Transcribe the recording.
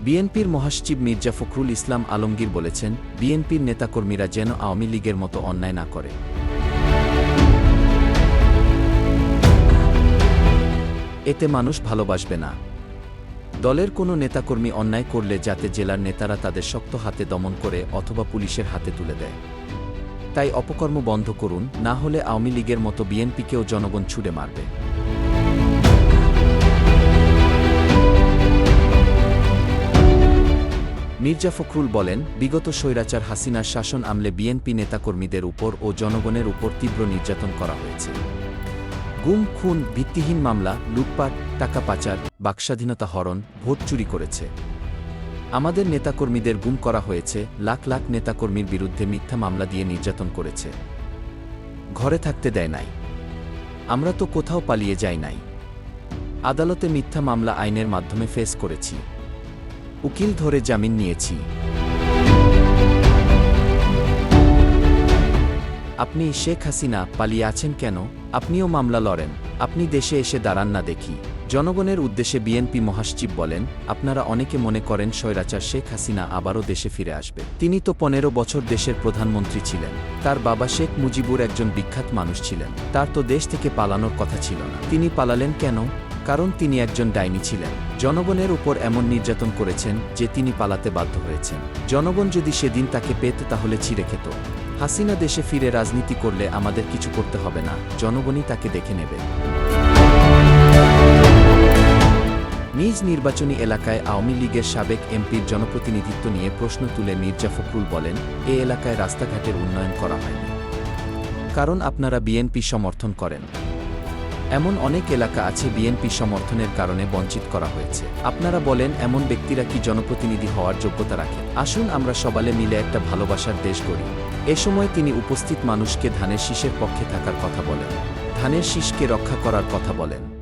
বিএনপির মহাসচিব মির্জা ফখরুল ইসলাম আলমগীর বলেছেন, বিএনপির নেতাকর্মীরা যেন আওয়ামী লীগের মতো অন্যায় না করে। এতে মানুষ ভালোবাসবে না। দলের কোনো নেতাকর্মী অন্যায় করলে যাতে জেলার নেতারা তাদের শক্ত হাতে দমন করে অথবা পুলিশের হাতে তুলে দেয়। তাই অপকর্ম বন্ধ করুন, না হলে আওয়ামী লীগের মতো বিএনপিকেও জনগণ ছুড়ে মারবে। মির্জা ফখরুল বলেন, বিগত স্বৈরাচার হাসিনার শাসন আমলে বিএনপি নেতাকর্মীদের উপর ও জনগণের উপর তীব্র নির্যাতন করা হয়েছে। গুম, খুন, ভিত্তিহীন মামলা, লুটপাট, টাকা পাচার, বাকস্বাধীনতা হরণ, ভোট চুরি করেছে। আমাদের নেতাকর্মীদের গুম করা হয়েছে, লাখ লাখ নেতাকর্মীর বিরুদ্ধে মিথ্যা মামলা দিয়ে নির্যাতন করেছে। ঘরে থাকতে দেয় নাই। আমরা তো কোথাও পালিয়ে যাই নাই। আদালতে মিথ্যা মামলা আইনের মাধ্যমে ফেস করেছি। উকিল ধরে জামিন নিয়েছি। আপনি শেখ হাসিনা পালিয়ে আছেন কেন? আপনিও মামলা লড়েন, আপনি দেশে এসে দাঁড়ান না দেখি। জনগণের উদ্দেশ্যে বিএনপি মহাসচিব বলেন, আপনারা অনেকে মনে করেন স্বৈরাচার শেখ হাসিনা আবারও দেশে ফিরে আসবে। তিনি তো 15 বছর দেশের প্রধানমন্ত্রী ছিলেন। তার বাবা শেখ মুজিবুর একজন বিখ্যাত মানুষ ছিলেন। তার তো দেশ থেকে পালানোর কথা ছিল না। তিনি পালালেন কেন? কারণ তিনি একজন ডাইনি ছিলেন। জনগণের উপর এমন নির্যাতন করেছেন যে তিনি পালাতে বাধ্য হয়েছেন। জনগণ যদি সেদিন তাকে পেত তাহলে ছিঁড়ে খেত। হাসিনা দেশে ফিরে রাজনীতি করলে আমাদের কিছু করতে হবে না, জনগণই তাকে দেখে নেবে। নিজ নির্বাচনী এলাকায় আওয়ামী লীগের সাবেক এমপির জনপ্রতিনিধিত্ব নিয়ে প্রশ্ন তুলে মির্জা ফখরুল বলেন, এ এলাকায় রাস্তাঘাটের উন্নয়ন করা হয়নি। কারণ আপনারা বিএনপি সমর্থন করেন। এমন অনেক এলাকা আছে বিএনপি সমর্থনের কারণে বঞ্চিত করা হয়েছে। আপনারা বলেন, এমন ব্যক্তিরা কি জনপ্রতিনিধি হওয়ার যোগ্যতা রাখেন? আসুন আমরা সবালে মিলে একটা ভালোবাসার দেশ গড়ি। এ সময় তিনি উপস্থিত মানুষকে ধানের শীষের পক্ষে থাকার কথা বলেন, ধানের শীষকে রক্ষা করার কথা বলেন।